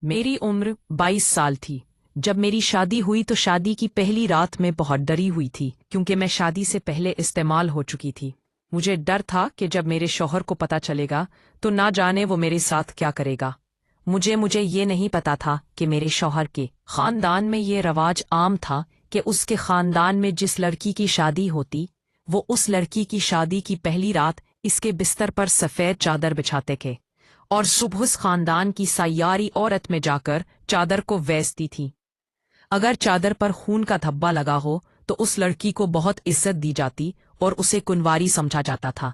मेरी उम्र 22 साल थी। जब मेरी शादी हुई तो शादी की पहली रात में बहुत डरी हुई थी, क्योंकि मैं शादी से पहले इस्तेमाल हो चुकी थी। मुझे डर था कि जब मेरे शौहर को पता चलेगा तो ना जाने वो मेरे साथ क्या करेगा। मुझे ये नहीं पता था कि मेरे शौहर के खानदान में ये रवाज आम था कि उसके खानदान में जिस लड़की की शादी होती, वो उस लड़की की शादी की पहली रात इसके बिस्तर पर सफ़ेद चादर बिछाते थे और सुबह उस खानदान की सैयारी औरत में जाकर चादर को वेचती थी। अगर चादर पर खून का धब्बा लगा हो तो उस लड़की को बहुत इज्जत दी जाती और उसे कुंवारी समझा जाता था।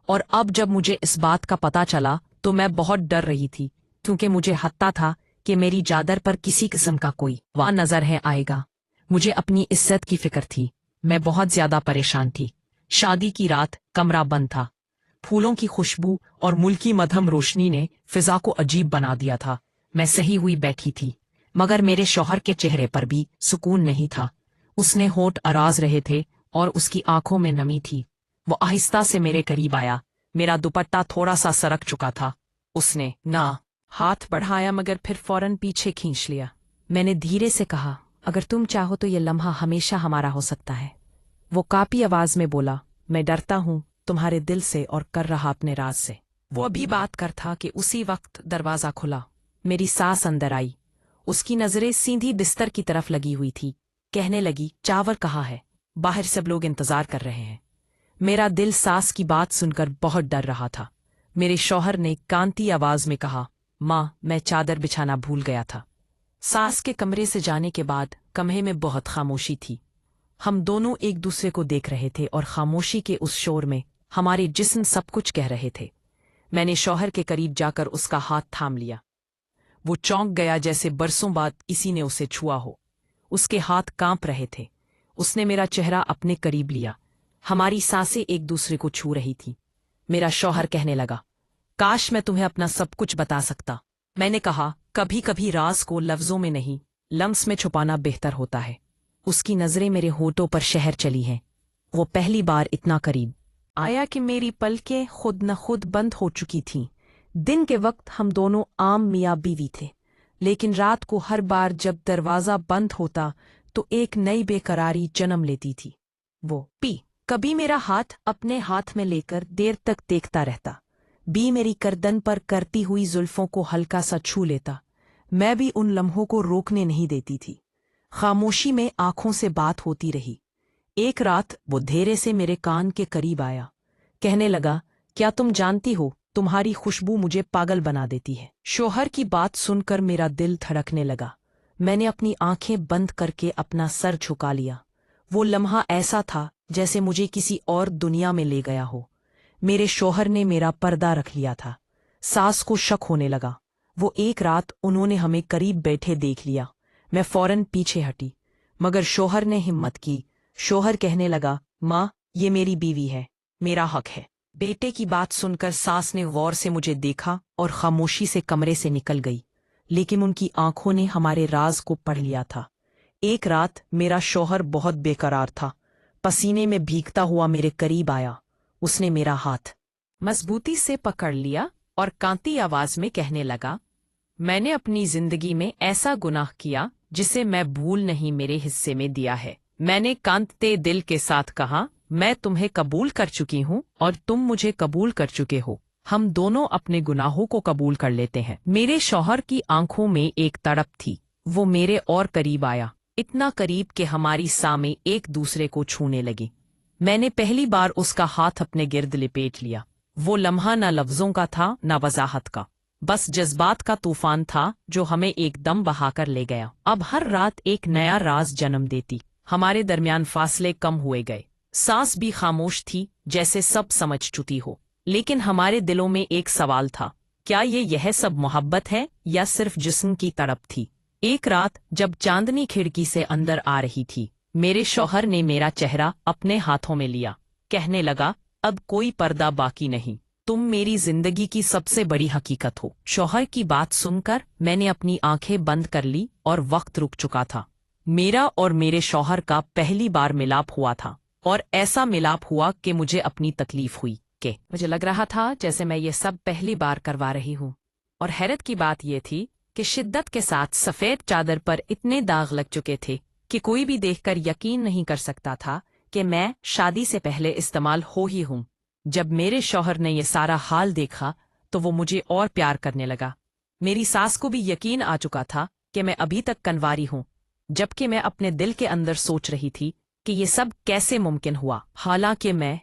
और अब जब मुझे इस बात का पता चला तो मैं बहुत डर रही थी, क्योंकि मुझे हत्ता था कि मेरी चादर पर किसी किस्म का कोई वाह नजर है आएगा। मुझे अपनी इज्जत की फिक्र थी। मैं बहुत ज्यादा परेशान थी। शादी की रात, कमरा बंद था। फूलों की खुशबू और मुल्की मध्यम रोशनी ने फिजा को अजीब बना दिया था। मैं सही हुई बैठी थी, मगर मेरे शौहर के चेहरे पर भी सुकून नहीं था। उसने होठ अराज रहे थे और उसकी आंखों में नमी थी। वो आहिस्ता से मेरे करीब आया। मेरा दुपट्टा थोड़ा सा सरक चुका था। उसने ना हाथ बढ़ाया, मगर फिर फौरन पीछे खींच लिया। मैंने धीरे से कहा, अगर तुम चाहो तो ये लम्हा हमेशा हमारा हो सकता है। वो कापी आवाज में बोला, मैं डरता हूँ तुम्हारे दिल से और कर रहा अपने राज से। वो अभी बात कर था कि उसी वक्त दरवाजा खुला। मेरी सास अंदर आई। उसकी नजरें सीधी बिस्तर की तरफ लगी हुई थी। कहने लगी, चावल कहाँ है? बाहर सब लोग इंतजार कर रहे हैं। मेरा दिल सास की बात सुनकर बहुत डर रहा था। मेरे शौहर ने कांती आवाज में कहा, माँ, मैं चादर बिछाना भूल गया था। सास के कमरे से जाने के बाद कमरे में बहुत खामोशी थी। हम दोनों एक दूसरे को देख रहे थे और खामोशी के उस शोर में हमारे जिस्म सब कुछ कह रहे थे। मैंने शौहर के करीब जाकर उसका हाथ थाम लिया। वो चौंक गया, जैसे बरसों बाद किसी ने उसे छुआ हो। उसके हाथ कांप रहे थे। उसने मेरा चेहरा अपने करीब लिया। हमारी सांसें एक दूसरे को छू रही थीं। मेरा शौहर कहने लगा, काश मैं तुम्हें अपना सब कुछ बता सकता। मैंने कहा, कभी कभी राज को लफ्जों में नहीं, लम्स में छुपाना बेहतर होता है। उसकी नजरें मेरे होठों पर शहर चली हैं। वो पहली बार इतना करीब आया कि मेरी पलकें खुद न खुद बंद हो चुकी थीं। दिन के वक्त हम दोनों आम मियाँ बीवी थे, लेकिन रात को हर बार जब दरवाज़ा बंद होता तो एक नई बेकरारी जन्म लेती थी। वो कभी मेरा हाथ अपने हाथ में लेकर देर तक देखता रहता, बी मेरी गर्दन पर करती हुई जुल्फों को हल्का सा छू लेता। मैं भी उन लम्हों को रोकने नहीं देती थी। खामोशी में आंखों से बात होती रही। एक रात वो धीरे से मेरे कान के करीब आया। कहने लगा, क्या तुम जानती हो, तुम्हारी खुशबू मुझे पागल बना देती है। शौहर की बात सुनकर मेरा दिल धड़कने लगा। मैंने अपनी आंखें बंद करके अपना सर झुका लिया। वो लम्हा ऐसा था जैसे मुझे किसी और दुनिया में ले गया हो। मेरे शौहर ने मेरा पर्दा रख लिया था। सास को शक होने लगा। वो एक रात उन्होंने हमें करीब बैठे देख लिया। मैं फौरन पीछे हटी, मगर शौहर ने हिम्मत की। शौहर कहने लगा, माँ, ये मेरी बीवी है, मेरा हक है। बेटे की बात सुनकर सास ने गौर से मुझे देखा और खामोशी से कमरे से निकल गई, लेकिन उनकी आंखों ने हमारे राज को पढ़ लिया था। एक रात मेरा शौहर बहुत बेकरार था। पसीने में भीगता हुआ मेरे करीब आया। उसने मेरा हाथ मजबूती से पकड़ लिया और कांती आवाज में कहने लगा, मैंने अपनी जिंदगी में ऐसा गुनाह किया जिसे मैं भूल नहीं मेरे हिस्से में दिया है। मैंने कांपते दिल के साथ कहा, मैं तुम्हें कबूल कर चुकी हूँ और तुम मुझे कबूल कर चुके हो। हम दोनों अपने गुनाहों को कबूल कर लेते हैं। मेरे शौहर की आंखों में एक तड़प थी। वो मेरे और करीब आया, इतना करीब कि हमारी सामें एक दूसरे को छूने लगी। मैंने पहली बार उसका हाथ अपने गिर्द लिपेट लिया। वो लम्हा न लफ्जों का था न वजाहत का, बस जज्बात का तूफान था जो हमें एकदम बहाकर ले गया। अब हर रात एक नया राज जन्म देती। हमारे दरमियान फासले कम हुए गए। सास भी खामोश थी, जैसे सब समझ चुकी हो। लेकिन हमारे दिलों में एक सवाल था, क्या यह सब मोहब्बत है या सिर्फ जिस्म की तड़प थी? एक रात जब चांदनी खिड़की से अंदर आ रही थी, मेरे शौहर ने मेरा चेहरा अपने हाथों में लिया। कहने लगा, अब कोई पर्दा बाकी नहीं, तुम मेरी जिंदगी की सबसे बड़ी हकीकत हो। शौहर की बात सुनकर मैंने अपनी आंखें बंद कर ली और वक्त रुक चुका था। मेरा और मेरे शौहर का पहली बार मिलाप हुआ था, और ऐसा मिलाप हुआ कि मुझे अपनी तकलीफ हुई कि मुझे लग रहा था जैसे मैं ये सब पहली बार करवा रही हूँ। और हैरत की बात ये थी کہ شدت کے ساتھ سفید چادر پر اتنے داغ لگ چکے تھے کہ کوئی بھی دیکھ کر یقین نہیں کر سکتا تھا کہ میں شادی سے پہلے استعمال ہو ہی ہوں۔ جب میرے شوہر نے یہ سارا حال دیکھا تو وہ مجھے اور پیار کرنے لگا۔ میری ساس کو بھی یقین آ چکا تھا کہ میں ابھی تک کنواری ہوں، جبکہ میں اپنے دل کے اندر سوچ رہی تھی کہ یہ سب کیسے ممکن ہوا، حالانکہ میں